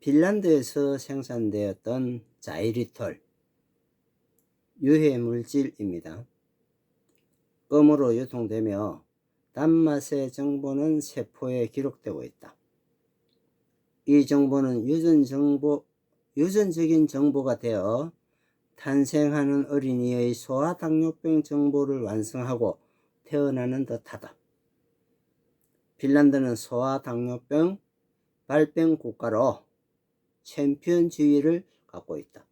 핀란드에서 생산되었던 자이리톨 유해 물질입니다. 껌으로 유통되며 단맛의 정보는 세포에 기록되고 있다. 이 정보는 유전적인 정보가 되어 탄생하는 어린이의 소아당뇨병 정보를 완성하고 태어나는 듯하다. 핀란드는 소아당뇨병 발병 국가로 챔피언 지위를 갖고 있다.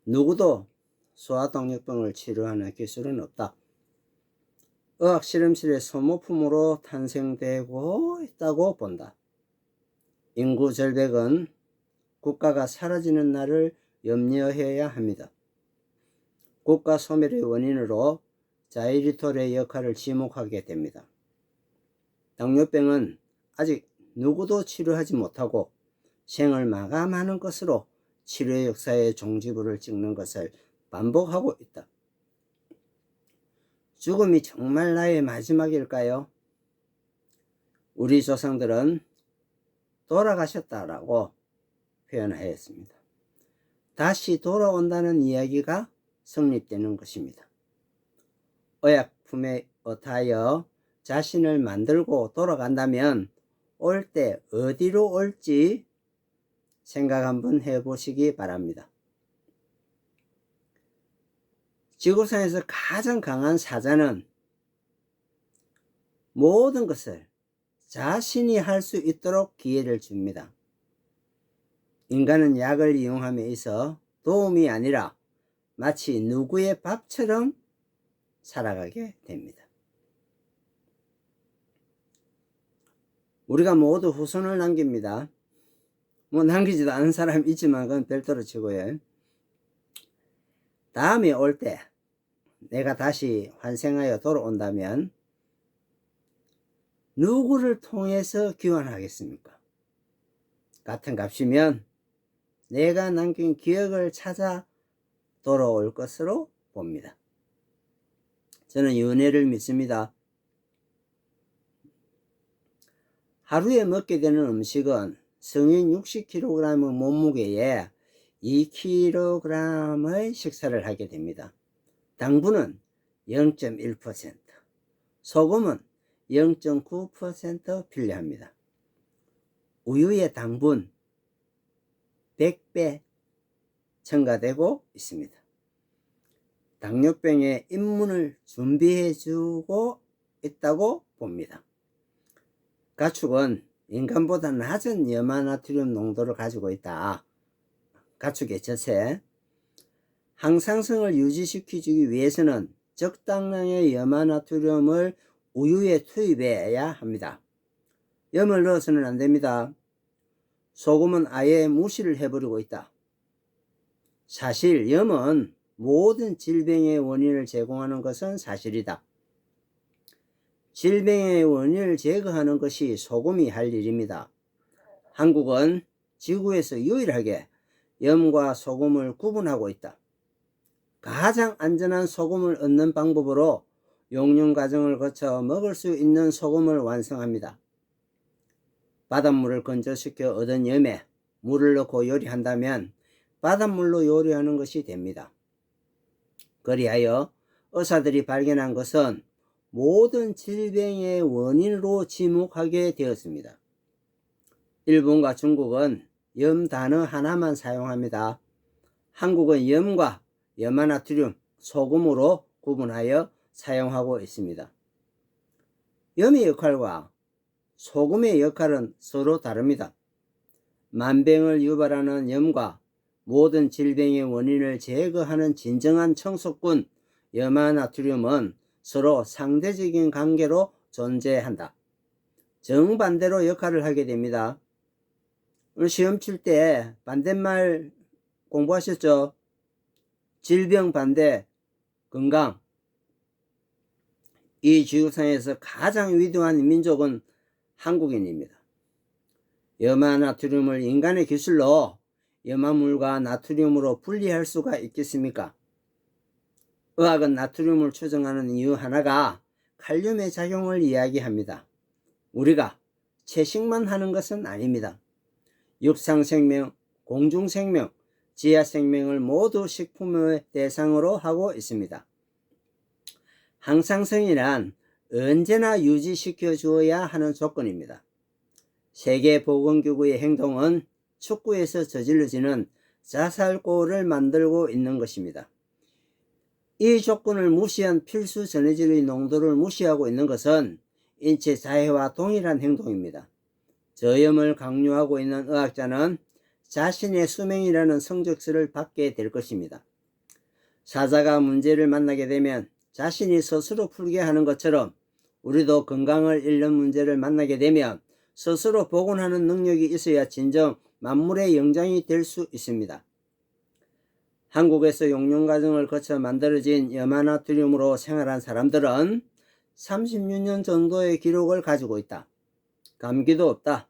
누구도 소아당뇨병을 치료하는 기술은 없다. 의학실험실의 소모품으로 탄생되고 있다고 본다. 인구 절벽은 국가가 사라지는 날을 염려해야 합니다. 국가 소멸의 원인으로 자이리톨의 역할을 지목하게 됩니다. 당뇨병은 아직 누구도 치료하지 못하고 생을 마감하는 것으로 치료 역사의 종지부를 찍는 것을 반복하고 있다. 죽음이 정말 나의 마지막일까요? 우리 조상들은 돌아가셨다라고 표현하였습니다. 다시 돌아온다는 이야기가 성립되는 것입니다. 의약품에 의하여 자신을 만들고 돌아간다면 올 때 어디로 올지 생각 한번 해보시기 바랍니다. 지구상에서 가장 강한 사자는 모든 것을 자신이 할 수 있도록 기회를 줍니다. 인간은 약을 이용함에 있어 도움이 아니라 마치 누구의 밥처럼 살아가게 됩니다. 우리가 모두 후손을 남깁니다. 남기지도 않은 사람 있지만 그건 별도로 치고요. 다음에 올 때 내가 다시 환생하여 돌아온다면 누구를 통해서 귀환하겠습니까? 같은 값이면 내가 남긴 기억을 찾아 돌아올 것으로 봅니다. 저는 윤회를 믿습니다. 하루에 먹게 되는 음식은 성인 60kg의 몸무게에 2kg의 식사를 하게 됩니다. 당분은 0.1%, 소금은 0.9% 필요합니다. 우유의 당분 100배 첨가되고 있습니다. 당뇨병의 입문을 준비해주고 있다고 봅니다. 가축은 인간보다 낮은 염화나트륨 농도를 가지고 있다. 가축의 젖에 항상성을 유지시키기 위해서는 적당량의 염화나트륨을 우유에 투입해야 합니다. 염을 넣어서는 안 됩니다. 소금은 아예 무시를 해버리고 있다. 사실 염은 모든 질병의 원인을 제공하는 것은 사실이다. 질병의 원인을 제거하는 것이 소금이 할 일입니다. 한국은 지구에서 유일하게 염과 소금을 구분하고 있다. 가장 안전한 소금을 얻는 방법으로 용융 과정을 거쳐 먹을 수 있는 소금을 완성합니다. 바닷물을 건조시켜 얻은 염에 물을 넣고 요리한다면 바닷물로 요리하는 것이 됩니다. 그리하여 의사들이 발견한 것은 모든 질병의 원인으로 지목하게 되었습니다. 일본과 중국은 염 단어 하나만 사용합니다. 한국은 염과 염화나트륨, 소금으로 구분하여 사용하고 있습니다. 염의 역할과 소금의 역할은 서로 다릅니다. 만병을 유발하는 염과 모든 질병의 원인을 제거하는 진정한 청소꾼 염화나트륨은 서로 상대적인 관계로 존재한다. 정반대로 역할을 하게 됩니다. 오늘 시험 칠 때 반대말 공부하셨죠? 질병 반대, 건강. 이 지구상에서 가장 위대한 민족은 한국인입니다. 염화나트륨을 인간의 기술로 염화물과 나트륨으로 분리할 수가 있겠습니까? 의학은 나트륨을 추정하는 이유 하나가 칼륨의 작용을 이야기합니다. 우리가 채식만 하는 것은 아닙니다. 육상생명, 공중생명, 지하생명을 모두 식품의 대상으로 하고 있습니다. 항상성이란 언제나 유지시켜 주어야 하는 조건입니다. 세계보건기구의 행동은 축구에서 저질러지는 자살골을 만들고 있는 것입니다. 이 조건을 무시한 필수 전해질의 농도를 무시하고 있는 것은 인체 자해와 동일한 행동입니다. 저염을 강요하고 있는 의학자는 자신의 수명이라는 성적서를 받게 될 것입니다. 사자가 문제를 만나게 되면 자신이 스스로 풀게 하는 것처럼 우리도 건강을 잃는 문제를 만나게 되면 스스로 복원하는 능력이 있어야 진정 만물의 영장이 될 수 있습니다. 한국에서 용융과정을 거쳐 만들어진 염화나트륨으로 생활한 사람들은 36년 정도의 기록을 가지고 있다. 감기도 없다.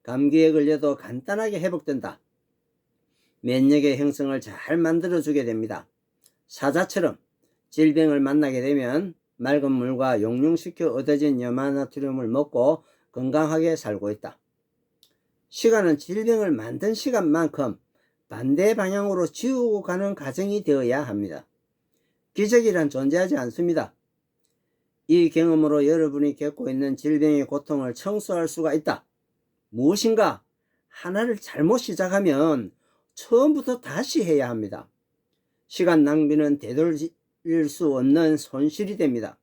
감기에 걸려도 간단하게 회복된다. 면역의 형성을 잘 만들어주게 됩니다. 사자처럼 질병을 만나게 되면 맑은 물과 용융시켜 얻어진 염화나트륨을 먹고 건강하게 살고 있다. 시간은 질병을 만든 시간만큼 반대 방향으로 지우고 가는 과정이 되어야 합니다. 기적이란 존재하지 않습니다. 이 경험으로 여러분이 겪고 있는 질병의 고통을 청소할 수가 있다. 무엇인가 하나를 잘못 시작하면 처음부터 다시 해야 합니다. 시간 낭비는 되돌릴 수 없는 손실이 됩니다.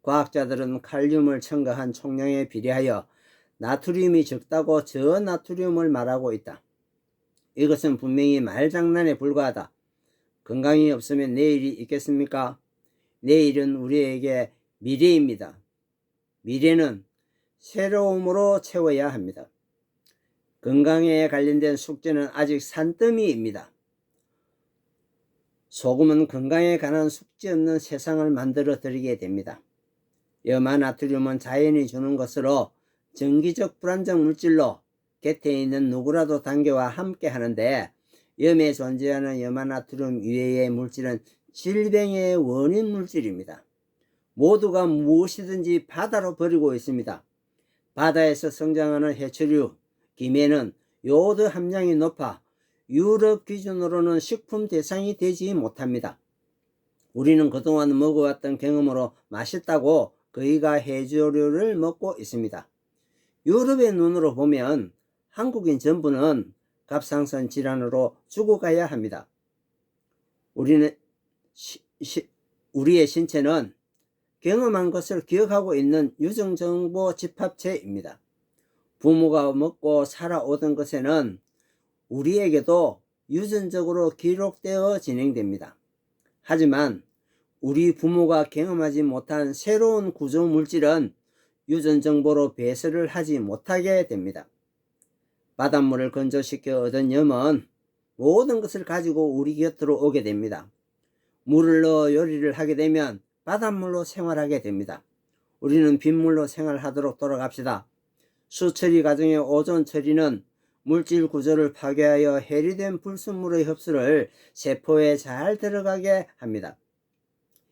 과학자들은 칼륨을 첨가한 총량에 비례하여 나트륨이 적다고 저나트륨을 말하고 있다. 이것은 분명히 말장난에 불과하다. 건강이 없으면 내일이 있겠습니까? 내일은 우리에게 미래입니다. 미래는 새로움으로 채워야 합니다. 건강에 관련된 숙제는 아직 산더미입니다. 소금은 건강에 관한 숙제 없는 세상을 만들어 드리게 됩니다. 염화나트륨은 자연이 주는 것으로 정기적 불안정 물질로 곁에 있는 누구라도 단계와 함께 하는데, 염에 존재하는 염화나트륨 이외의 물질은 질병의 원인 물질입니다. 모두가 무엇이든지 바다로 버리고 있습니다. 바다에서 성장하는 해초류, 김에는 요오드 함량이 높아 유럽 기준으로는 식품 대상이 되지 못합니다. 우리는 그동안 먹어왔던 경험으로 맛있다고 거의가 해조류를 먹고 있습니다. 유럽의 눈으로 보면 한국인 전부는 갑상선 질환으로 죽어가야 합니다. 우리의 신체는 경험한 것을 기억하고 있는 유전정보 집합체입니다. 부모가 먹고 살아오던 것에는 우리에게도 유전적으로 기록되어 진행됩니다. 하지만 우리 부모가 경험하지 못한 새로운 구조 물질은 유전정보로 배설을 하지 못하게 됩니다. 바닷물을 건조시켜 얻은 염은 모든 것을 가지고 우리 곁으로 오게 됩니다. 물을 넣어 요리를 하게 되면 바닷물로 생활하게 됩니다. 우리는 빗물로 생활하도록 돌아갑시다. 수처리 과정의 오존 처리는 물질 구조를 파괴하여 해리된 불순물의 흡수를 세포에 잘 들어가게 합니다.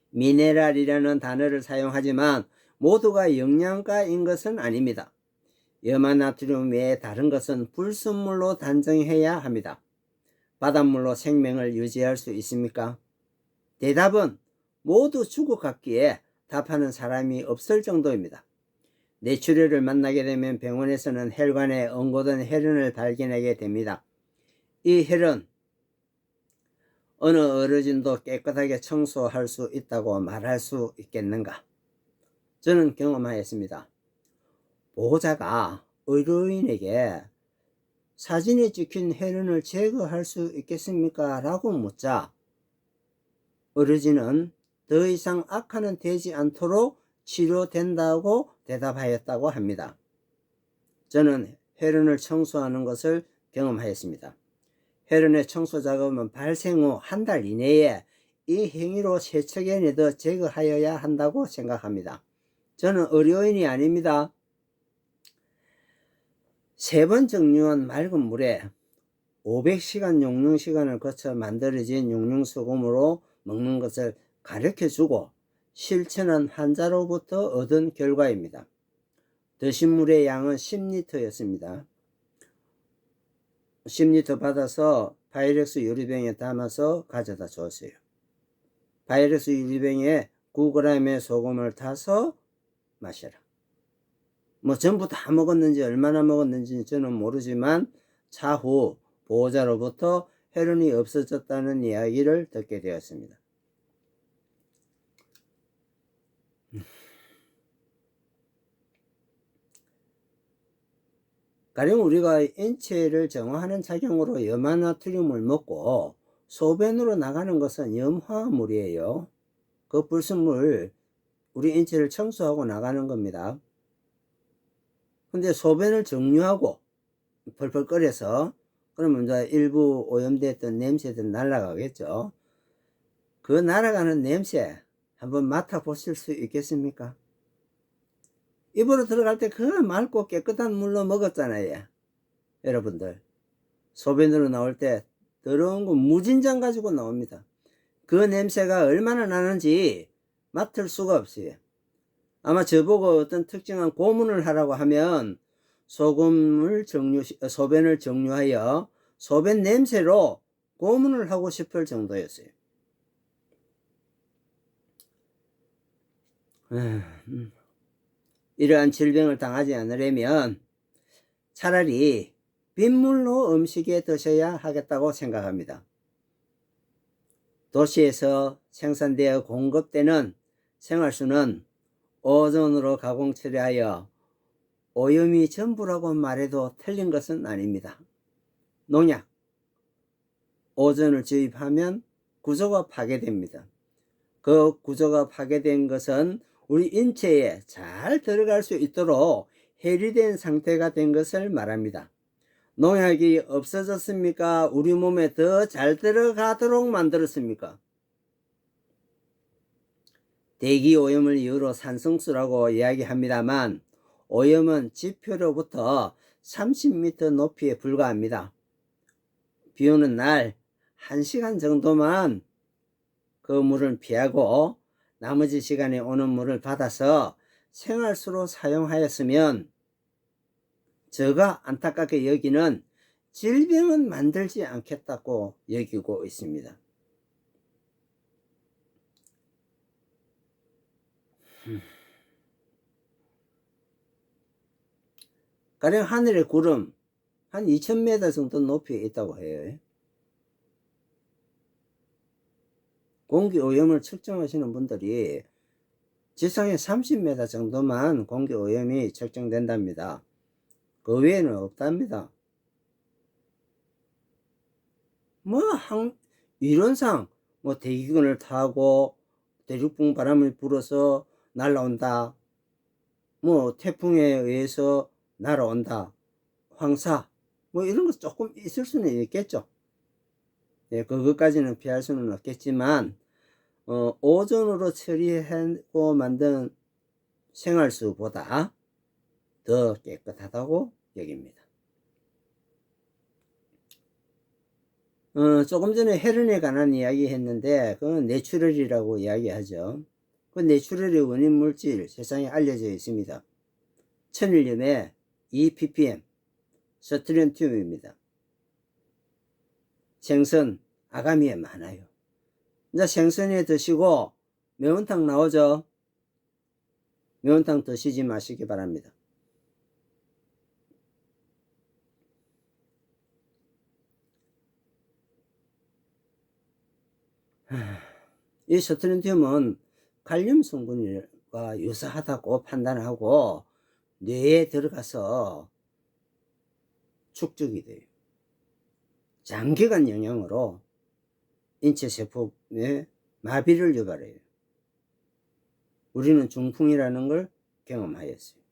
미네랄이라는 단어를 사용하지만 모두가 영양가인 것은 아닙니다. 염화나트륨 외에 다른 것은 불순물로 단정해야 합니다. 바닷물로 생명을 유지할 수 있습니까? 대답은 모두 죽어갔기에 답하는 사람이 없을 정도입니다. 뇌출혈을 만나게 되면 병원에서는 혈관에 엉고든 혈흔을 발견하게 됩니다. 이 혈은 어느 어르신도 깨끗하게 청소할 수 있다고 말할 수 있겠는가? 저는 경험하였습니다. 보호자가 의료인에게 사진에 찍힌 혈흔을 제거할 수 있겠습니까? 라고 묻자 어르신은 더 이상 악화는 되지 않도록 치료된다고 대답하였다고 합니다. 저는 혈흔을 청소하는 것을 경험하였습니다. 혈흔의 청소 작업은 발생 후 한 달 이내에 이 행위로 세척해내도 제거하여야 한다고 생각합니다. 저는 의료인이 아닙니다. 3번 정류한 맑은 물에 500시간 용융 시간을 거쳐 만들어진 용융소금으로 먹는 것을 가르쳐주고 실천한 환자로부터 얻은 결과입니다. 드신 물의 양은 10리터였습니다. 10리터 받아서 파이렉스 유리병에 담아서 가져다 줬어요. 파이렉스 유리병에 9g의 소금을 타서 마셔라. 뭐 전부 다 먹었는지 얼마나 먹었는지 저는 모르지만 차후 보호자로부터 혈흔이 없어졌다는 이야기를 듣게 되었습니다. 가령 우리가 인체를 정화하는 작용으로 염화나트륨을 먹고 소변으로 나가는 것은 염화물이에요. 그 불순물 우리 인체를 청소하고 나가는 겁니다. 근데 소변을 정류하고 펄펄 끓여서 그러면 이제 일부 오염됐던 냄새들 날아가겠죠. 그 날아가는 냄새 한번 맡아보실 수 있겠습니까? 입으로 들어갈 때 그 맑고 깨끗한 물로 먹었잖아요. 여러분들 소변으로 나올 때 더러운 거 무진장 가지고 나옵니다. 그 냄새가 얼마나 나는지 맡을 수가 없어요. 아마 저보고 어떤 특정한 고문을 하라고 하면 소변을 정류하여 소변 냄새로 고문을 하고 싶을 정도였어요. 이러한 질병을 당하지 않으려면 차라리 빗물로 음식에 드셔야 하겠다고 생각합니다. 도시에서 생산되어 공급되는 생활수는 오존으로 가공 처리하여 오염이 전부라고 말해도 틀린 것은 아닙니다. 농약, 오존을 주입하면 구조가 파괴됩니다. 그 구조가 파괴된 것은 우리 인체에 잘 들어갈 수 있도록 해리된 상태가 된 것을 말합니다. 농약이 없어졌습니까? 우리 몸에 더 잘 들어가도록 만들었습니까? 대기 오염을 이유로 산성수라고 이야기합니다만 오염은 지표로부터 30m 높이에 불과합니다. 비 오는 날 1시간 정도만 그 물을 피하고 나머지 시간에 오는 물을 받아서 생활수로 사용하였으면 제가 안타깝게 여기는 질병은 만들지 않겠다고 여기고 있습니다. 가령 하늘의 구름 한 2000m 정도 높이에 있다고 해요. 공기 오염을 측정하시는 분들이 지상에 30m 정도만 공기 오염이 측정된답니다. 그 외에는 없답니다. 이론상 대기근을 타고 대륙풍 바람을 불어서 날아온다. 태풍에 의해서 날아온다. 황사. 이런 거 조금 있을 수는 있겠죠. 예, 그것까지는 피할 수는 없겠지만, 오존으로 처리하고 만든 생활수보다 더 깨끗하다고 여깁니다. 조금 전에 혈흔에 관한 이야기 했는데, 그건 내추럴이라고 이야기하죠. 그 내추럴의 원인 물질 세상에 알려져 있습니다. 천일염의 2ppm, 스트론튬입니다. 생선, 아가미에 많아요. 이제 생선에 드시고 매운탕 나오죠? 매운탕 드시지 마시기 바랍니다. 이 스트론튬은 칼륨 성분과 유사하다고 판단하고 뇌에 들어가서 축적이 돼요. 장기간 영향으로 인체 세포에 마비를 유발해요. 우리는 중풍이라는 걸 경험하였어요.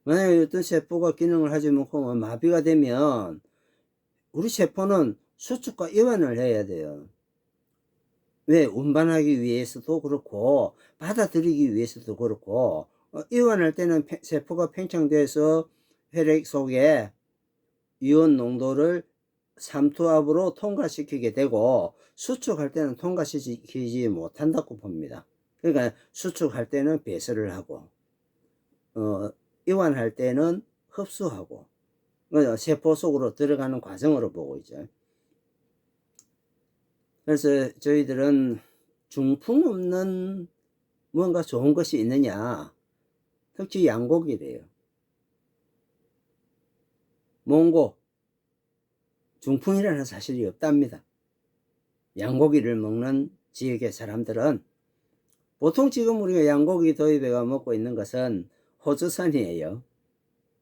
만약에 어떤 세포가 기능을 하지 못하고 마비가 되면 우리 세포는 수축과 이완을 해야 돼요. 왜? 운반하기 위해서도 그렇고 받아들이기 위해서도 그렇고 이완할 때는 세포가 팽창돼서 혈액 속에 이온 농도를 삼투압으로 통과시키게 되고 수축할 때는 통과시키지 못한다고 봅니다. 그러니까 수축할 때는 배설을 하고 이완할 때는 흡수하고 세포 속으로 들어가는 과정으로 보고 있죠. 그래서 저희들은 중풍 없는 뭔가 좋은 것이 있느냐, 특히 양고기래요. 몽고 중풍이라는 사실이 없답니다. 양고기를 먹는 지역의 사람들은. 보통 지금 우리가 양고기 도입해가 먹고 있는 것은 호주산이에요.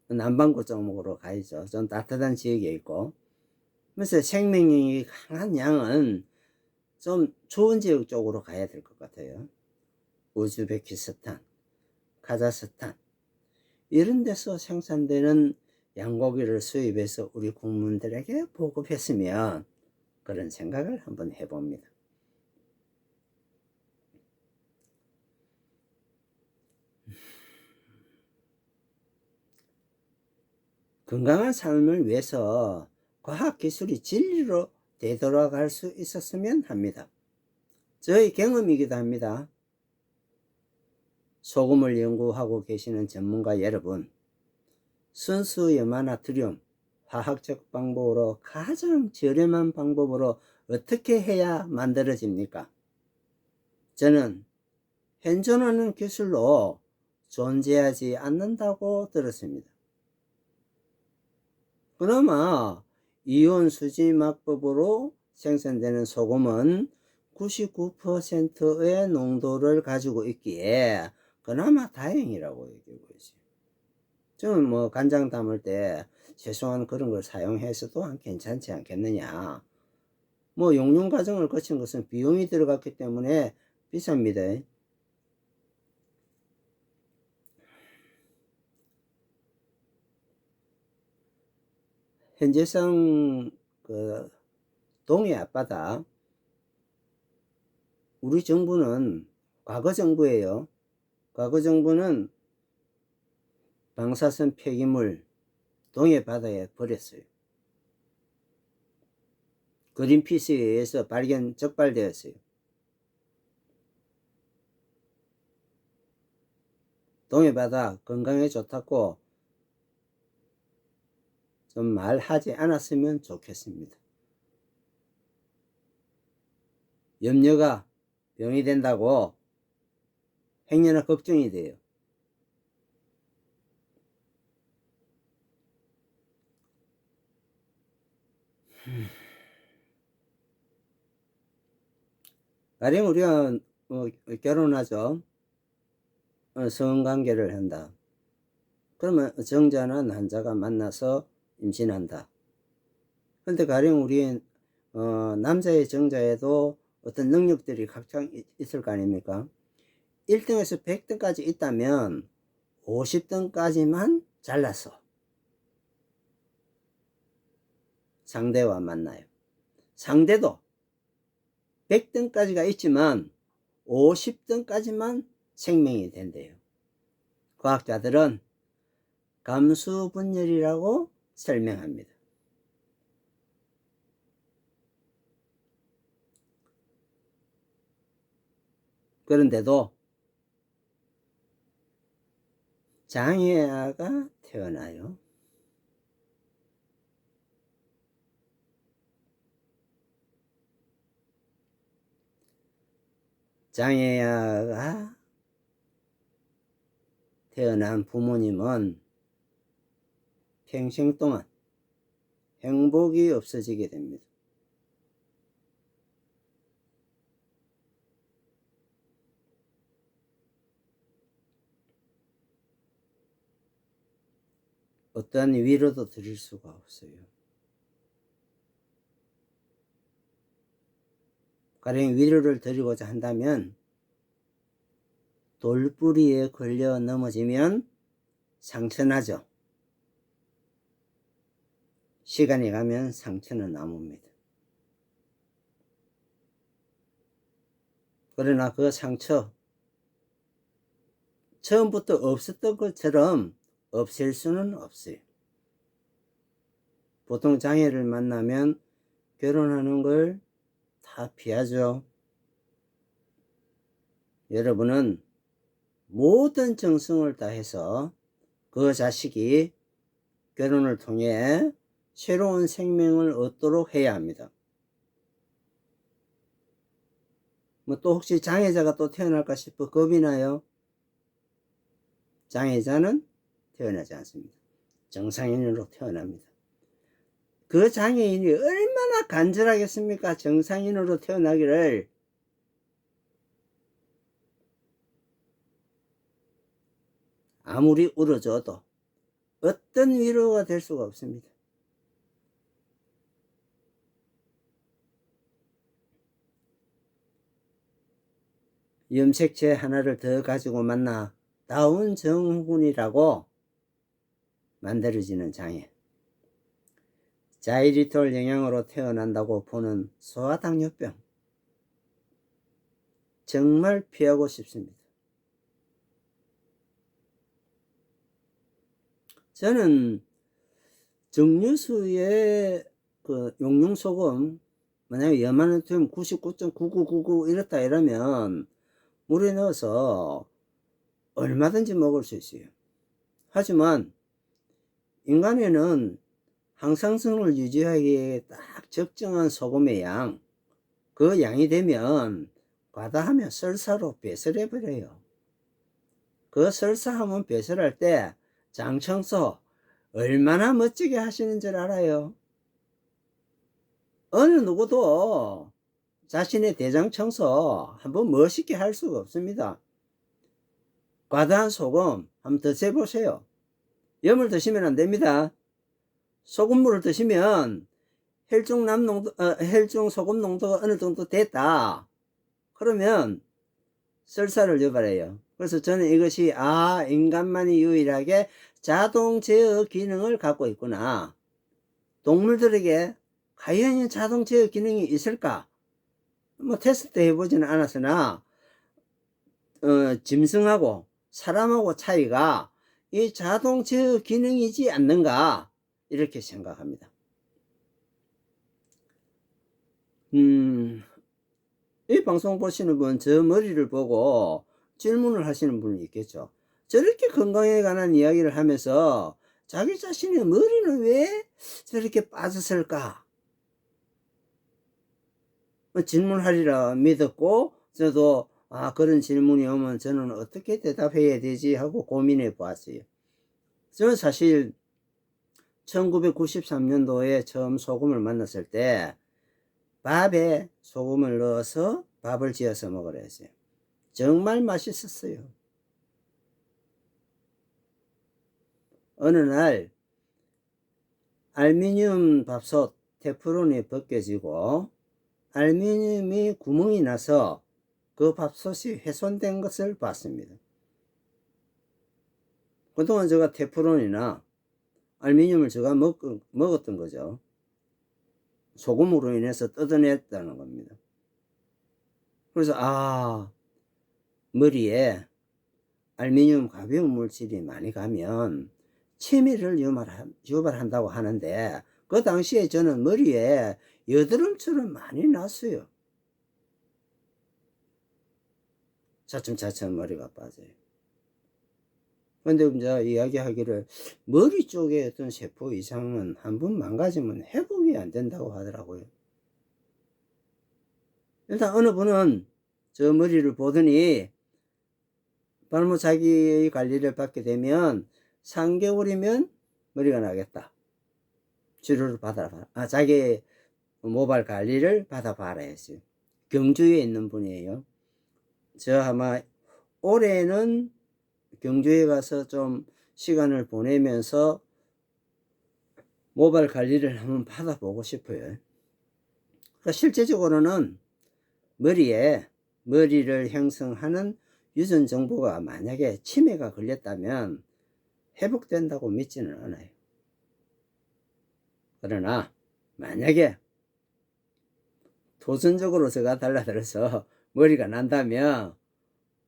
남반구 쪽으로 가야죠. 좀 따뜻한 지역에 있고. 그래서 생명력이 강한 양은 좀 좋은 지역 쪽으로 가야 될 것 같아요. 우즈베키스탄, 카자흐스탄 이런 데서 생산되는 양고기를 수입해서 우리 국민들에게 보급했으면, 그런 생각을 한번 해봅니다. 건강한 삶을 위해서 과학기술이 진리로 되돌아갈 수 있었으면 합니다. 저희 경험이기도 합니다. 소금을 연구하고 계시는 전문가 여러분, 순수 염화나트륨 화학적 방법으로 가장 저렴한 방법으로 어떻게 해야 만들어집니까? 저는 현존하는 기술로 존재하지 않는다고 들었습니다. 그나마 이온 수지막법으로 생산되는 소금은 99%의 농도를 가지고 있기에 그나마 다행이라고 얘기하고 있어요. 저는 뭐 간장 담을 때 최소한 그런 걸 사용해서도 괜찮지 않겠느냐. 뭐 용융 과정을 거친 것은 비용이 들어갔기 때문에 비쌉니다. 현재성 동해 앞바다, 우리 정부는, 과거 정부예요. 과거 정부는 방사선 폐기물 동해 바다에 버렸어요. 그린피스에 의해서 적발되었어요. 동해 바다 건강에 좋다고 좀 말하지 않았으면 좋겠습니다. 염려가 병이 된다고 행여나 걱정이 돼요. 가령 우리가 결혼하죠. 성관계를 한다. 그러면 정자나 난자가 만나서 임신한다. 그런데 가령 우리 남자의 정자에도 어떤 능력들이 각자 있을 거 아닙니까? 1등에서 100등까지 있다면 50등까지만 잘라서 상대와 만나요. 상대도 100등까지가 있지만 50등까지만 생명이 된대요. 과학자들은 감수분열이라고 설명합니다. 그런데도 장애아가 태어나요. 장애아가 태어난 부모님은 평생 동안 행복이 없어지게 됩니다. 어떠한 위로도 드릴 수가 없어요. 가령 위로를 드리고자 한다면 돌뿌리에 걸려 넘어지면 상처나죠. 시간이 가면 상처는 남습니다. 그러나 그 상처, 처음부터 없었던 것처럼 없앨 수는 없어요. 보통 장애를 만나면 결혼하는 걸 다 피하죠. 여러분은 모든 정성을 다해서 그 자식이 결혼을 통해 새로운 생명을 얻도록 해야 합니다. 뭐 또 혹시 장애자가 또 태어날까 싶어 겁이 나요? 장애자는 태어나지 않습니다. 정상인으로 태어납니다. 그 장애인이 얼마나 간절하겠습니까? 정상인으로 태어나기를. 아무리 울어줘도 어떤 위로가 될 수가 없습니다. 염색체 하나를 더 가지고 만나 다운 정후군이라고 만들어지는 장애. 자이리톨 영향으로 태어난다고 보는 소아당뇨병. 정말 피하고 싶습니다. 저는 정류수에 그 용융소금 만약에 염화나트륨 99.9999 이렇다 이러면 물에 넣어서 얼마든지 먹을 수 있어요. 하지만 인간에는 항상성을 유지하기에 딱 적정한 소금의 양, 그 양이 되면 과다하면 설사로 배설해 버려요. 그 설사하면 배설할 때 장청소 얼마나 멋지게 하시는 줄 알아요? 어느 누구도 자신의 대장 청소 한번 멋있게 할 수가 없습니다. 과다한 소금 한번 드셔보세요. 염을 드시면 안 됩니다. 소금물을 드시면 혈중 소금 농도가 어느 정도 됐다. 그러면 설사를 유발해요. 그래서 저는 이것이 인간만이 유일하게 자동 제어 기능을 갖고 있구나. 동물들에게 과연 자동 제어 기능이 있을까? 뭐 테스트 해보지는 않았으나 짐승하고 사람하고 차이가 이 자동 제어 기능이지 않는가 이렇게 생각합니다. 이 방송 보시는 분 저 머리를 보고 질문을 하시는 분이 있겠죠. 저렇게 건강에 관한 이야기를 하면서 자기 자신의 머리는 왜 저렇게 빠졌을까? 질문하리라 믿었고 저도 그런 질문이 오면 저는 어떻게 대답해야 되지 하고 고민해 보았어요. 저는 사실 1993년도에 처음 소금을 만났을 때 밥에 소금을 넣어서 밥을 지어서 먹으라 했어요. 정말 맛있었어요. 어느 날 알루미늄 밥솥 테프론이 벗겨지고 알루미늄이 구멍이 나서 그 밥솥이 훼손된 것을 봤습니다. 그동안 제가 테프론이나 알루미늄을 제가 먹었던 거죠. 소금으로 인해서 뜯어냈다는 겁니다. 그래서 머리에 알루미늄 가벼운 물질이 많이 가면 치매를 유발한다고 하는데 그 당시에 저는 머리에 여드름처럼 많이 났어요. 차츰차츰 머리가 빠져요. 근데 이제 이야기하기를 머리 쪽에 어떤 세포 이상은 한번 망가지면 회복이 안 된다고 하더라고요. 일단 어느 분은 저 머리를 보더니 발모 자기 관리를 받게 되면 3개월이면 머리가 나겠다. 치료를 받아라. 자기 모발 관리를 받아봐라 했어요. 경주에 있는 분이에요. 저 아마 올해는 경주에 가서 좀 시간을 보내면서 모발 관리를 한번 받아보고 싶어요. 그러니까 실제적으로는 머리를 형성하는 유전 정보가 만약에 치매가 걸렸다면 회복된다고 믿지는 않아요. 그러나 만약에 도전적으로 제가 달라들어서 머리가 난다면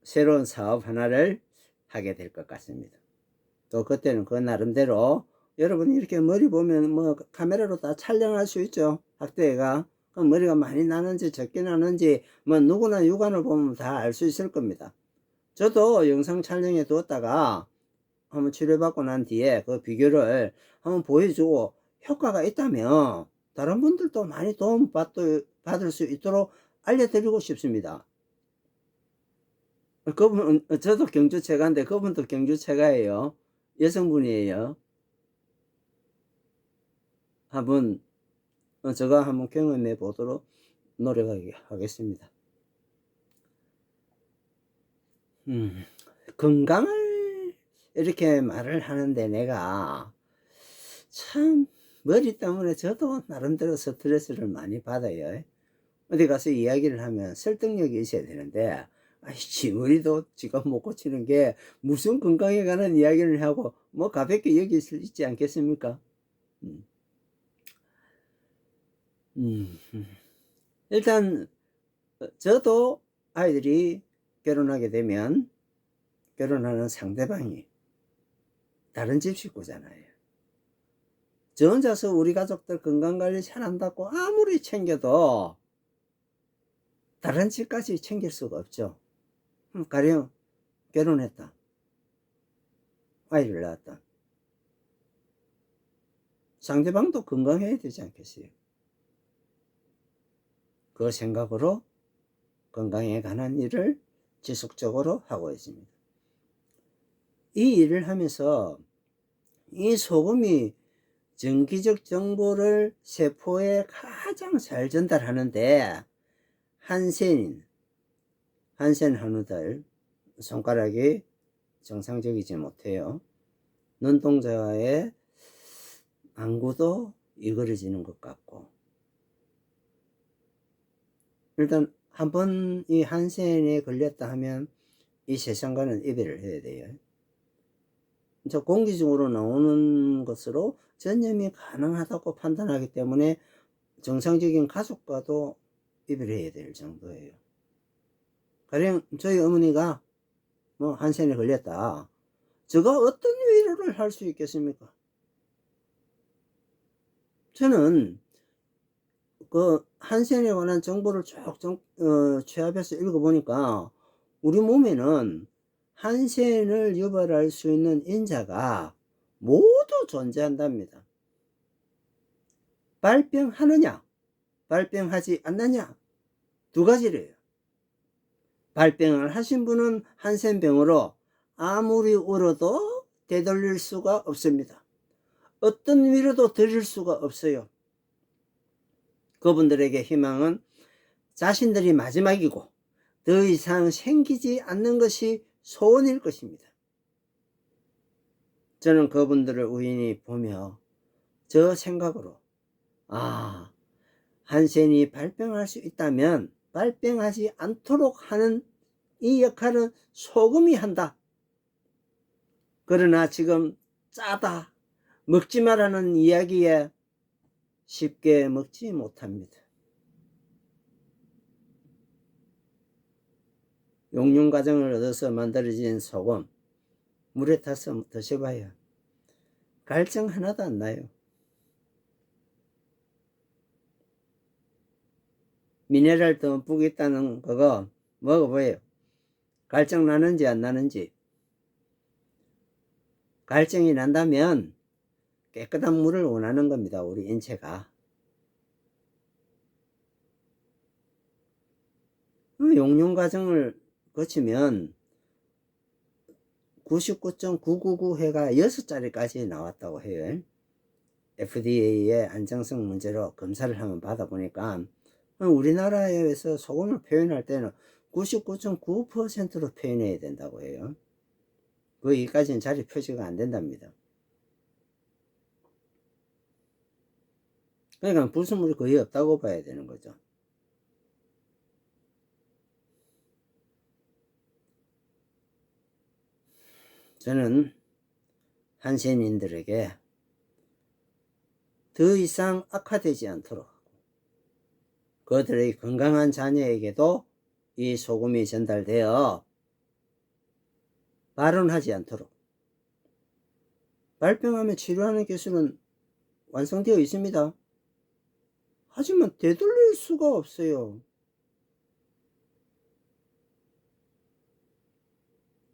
새로운 사업 하나를 하게 될 것 같습니다. 또 그때는 그 나름대로 여러분 이렇게 머리 보면 뭐 카메라로 다 촬영할 수 있죠. 학대가 머리가 많이 나는지 적게 나는지 뭐 누구나 육안을 보면 다 알 수 있을 겁니다. 저도 영상 촬영해 두었다가 한번 치료받고 난 뒤에 그 비교를 한번 보여주고 효과가 있다면 다른 분들도 많이 도움 받을 수 있도록 알려드리고 싶습니다. 그분, 저도 경주체가인데 그분도 경주체가예요. 여성분이에요. 한번, 제가 한번 경험해 보도록 노력하겠습니다. 건강을 이렇게 말을 하는데 내가 참 머리 때문에 저도 나름대로 스트레스를 많이 받아요. 어디 가서 이야기를 하면 설득력이 있어야 되는데 아이씨 머리도 지가 못 고치는 게 무슨 건강에 관한 이야기를 하고 뭐 가볍게 여길 수 있지 않겠습니까? 일단 저도 아이들이 결혼하게 되면 결혼하는 상대방이 다른 집 식구잖아요. 저 혼자서 우리 가족들 건강관리 잘한다고 아무리 챙겨도 다른 집까지 챙길 수가 없죠. 가령 결혼했다. 아이를 낳았다. 상대방도 건강해야 되지 않겠어요? 그 생각으로 건강에 관한 일을 지속적으로 하고 있습니다. 이 일을 하면서 이 소금이 정기적 정보를 세포에 가장 잘 전달하는데 한센 한우들 손가락이 정상적이지 못해요. 눈동자의 안구도 이그러지는 것 같고 일단 한번 이 한센에 걸렸다 하면 이 세상과는 이별을 해야 돼요. 저 공기중으로 나오는 것으로 전염이 가능하다고 판단하기 때문에 정상적인 가족과도 이별해야 될 정도예요. 가령 저희 어머니가 뭐 한센에 걸렸다. 제가 어떤 위로를 할 수 있겠습니까? 저는 그 한센에 관한 정보를 쭉 취합해서 읽어보니까 우리 몸에는 한센을 유발할 수 있는 인자가 모두 존재한답니다. 발병하느냐 발병하지 않느냐 두 가지래요. 발병을 하신 분은 한센병으로 아무리 울어도 되돌릴 수가 없습니다. 어떤 위로도 드릴 수가 없어요. 그분들에게 희망은 자신들이 마지막이고 더 이상 생기지 않는 것이 소원일 것입니다. 저는 그분들을 우연히 보며 저 생각으로 한센이 발병할 수 있다면 발병하지 않도록 하는 이 역할은 소금이 한다. 그러나 지금 짜다 먹지 말라는 이야기에 쉽게 먹지 못합니다. 용융 과정을 얻어서 만들어진 소금 물에 타서 드셔봐요. 갈증 하나도 안 나요. 미네랄 듬뿍 있다는 그거 먹어봐요. 갈증 나는지 안 나는지. 갈증이 난다면 깨끗한 물을 원하는 겁니다. 우리 인체가. 용융 과정을 거치면 99.999회가 6자리까지 나왔다고 해요. FDA의 안정성 문제로 검사를 한번 받아보니까 우리나라에서 소금을 표현할 때는 99.9%로 표현해야 된다고 해요. 거기까지는 자리 표시가 안 된답니다. 그러니까 불순물이 거의 없다고 봐야 되는 거죠. 저는 한센인들에게 더 이상 악화되지 않도록 그들의 건강한 자녀에게도 이 소금이 전달되어 발원하지 않도록 발병하면 치료하는 기술은 완성되어 있습니다. 하지만 되돌릴 수가 없어요.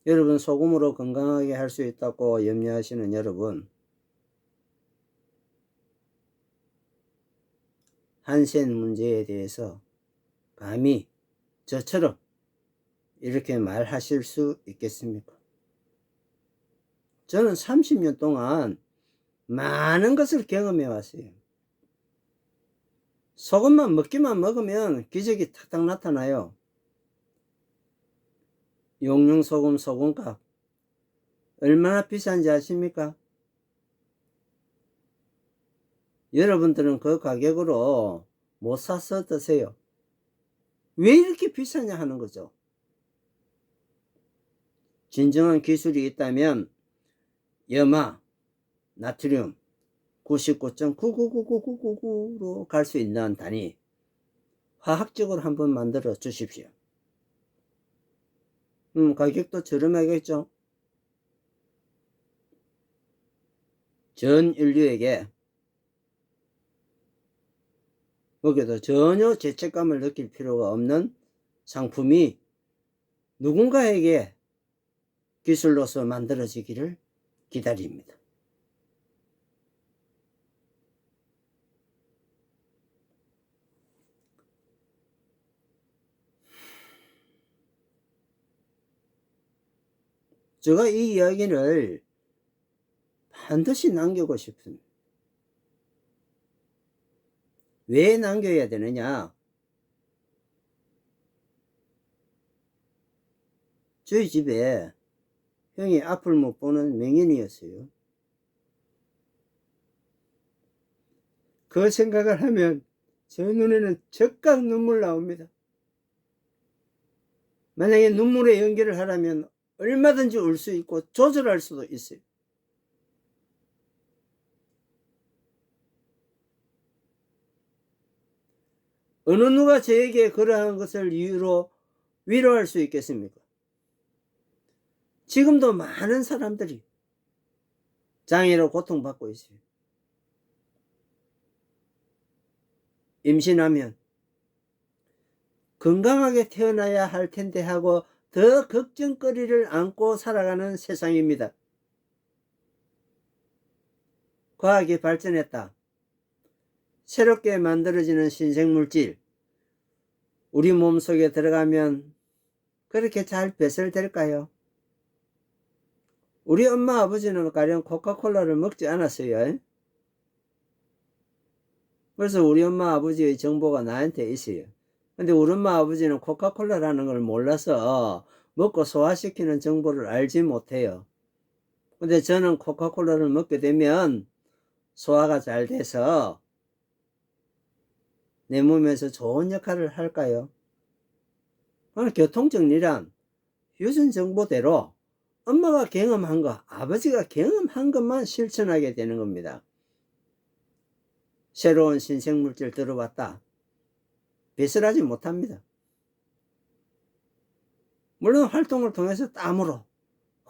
여러분, 소금으로 건강하게 할 수 있다고 염려하시는 여러분, 한센 문제에 대해서 감히 저처럼 이렇게 말하실 수 있겠습니까? 저는 30년 동안 많은 것을 경험해 왔어요. 소금만 먹기만 먹으면 기적이 탁탁 나타나요. 용융소금 소금값 얼마나 비싼지 아십니까? 여러분들은 그 가격으로 못 사서 드세요. 왜 이렇게 비싸냐 하는 거죠. 진정한 기술이 있다면 염화, 나트륨 99.9999999로 갈 수 있는 단위, 화학적으로 한번 만들어 주십시오. 가격도 저렴하겠죠. 전 인류에게 거기도 전혀 죄책감을 느낄 필요가 없는 상품이 누군가에게 기술로서 만들어지기를 기다립니다. 제가 이 이야기를 반드시 남기고 싶습니다. 왜 남겨야 되느냐? 저희 집에 형이 앞을 못 보는 맹인이었어요. 그 생각을 하면 제 눈에는 적각 눈물 나옵니다. 만약에 눈물의 연기를 하라면 얼마든지 울 수 있고 조절할 수도 있어요. 어느 누가 저에게 그러한 것을 이유로 위로할 수 있겠습니까? 지금도 많은 사람들이 장애로 고통받고 있어요. 임신하면 건강하게 태어나야 할 텐데 하고 더 걱정거리를 안고 살아가는 세상입니다. 과학이 발전했다. 새롭게 만들어지는 신생물질, 우리 몸속에 들어가면 그렇게 잘 배설될까요? 우리 엄마 아버지는 가령 코카콜라를 먹지 않았어요. 그래서 우리 엄마 아버지의 정보가 나한테 있어요. 근데 우리 엄마 아버지는 코카콜라라는 걸 몰라서 먹고 소화시키는 정보를 알지 못해요. 근데 저는 코카콜라를 먹게 되면 소화가 잘 돼서 내 몸에서 좋은 역할을 할까요? 교통정리란 유전 정보대로 엄마가 경험한 거, 아버지가 경험한 것만 실천하게 되는 겁니다. 새로운 신생물질 들어왔다. 배설하지 못합니다. 물론 활동을 통해서 땀으로,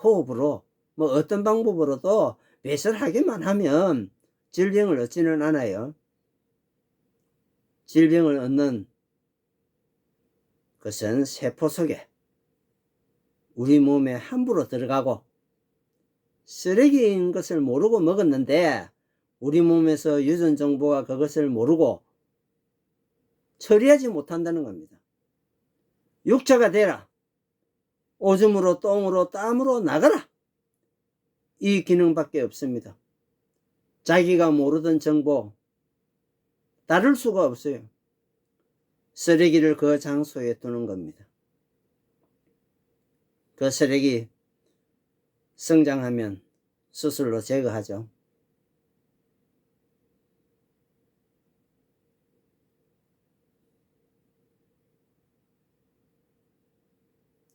호흡으로, 뭐 어떤 방법으로도 배설하기만 하면 질병을 얻지는 않아요. 질병을 얻는 것은 세포 속에 우리 몸에 함부로 들어가고 쓰레기인 것을 모르고 먹었는데 우리 몸에서 유전 정보가 그것을 모르고 처리하지 못한다는 겁니다. 육체가 되라. 오줌으로 똥으로 땀으로 나가라. 이 기능밖에 없습니다. 자기가 모르던 정보 다룰 수가 없어요. 쓰레기를 그 장소에 두는 겁니다. 그 쓰레기 성장하면 수술로 제거하죠.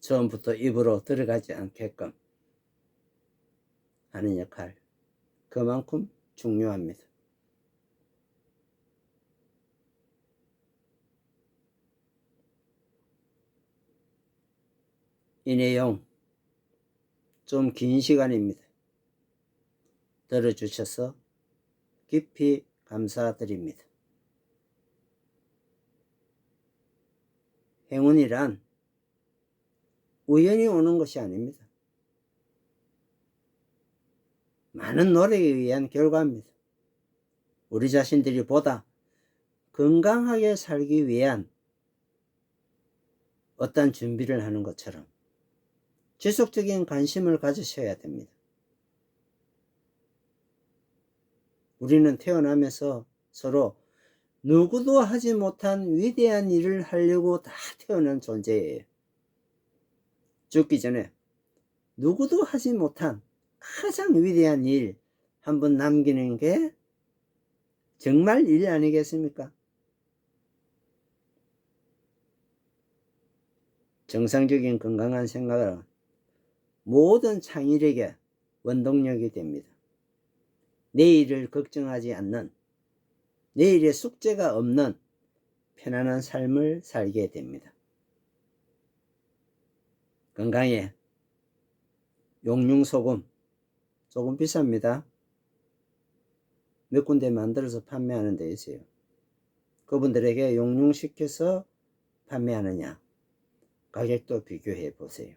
처음부터 입으로 들어가지 않게끔 하는 역할, 그만큼 중요합니다. 이 내용 좀 긴 시간입니다. 들어주셔서 깊이 감사드립니다. 행운이란 우연히 오는 것이 아닙니다. 많은 노력에 의한 결과입니다. 우리 자신들이 보다 건강하게 살기 위한 어떤 준비를 하는 것처럼 지속적인 관심을 가지셔야 됩니다. 우리는 태어나면서 서로 누구도 하지 못한 위대한 일을 하려고 다 태어난 존재예요. 죽기 전에 누구도 하지 못한 가장 위대한 일 한번 남기는 게 정말 일 아니겠습니까? 정상적인 건강한 생각은 모든 창의력의 원동력이 됩니다. 내일을 걱정하지 않는, 내일의 숙제가 없는 편안한 삶을 살게 됩니다. 건강에 용융소금, 조금 비쌉니다. 몇 군데 만들어서 판매하는 데 있어요. 그분들에게 용융시켜서 판매하느냐, 가격도 비교해 보세요.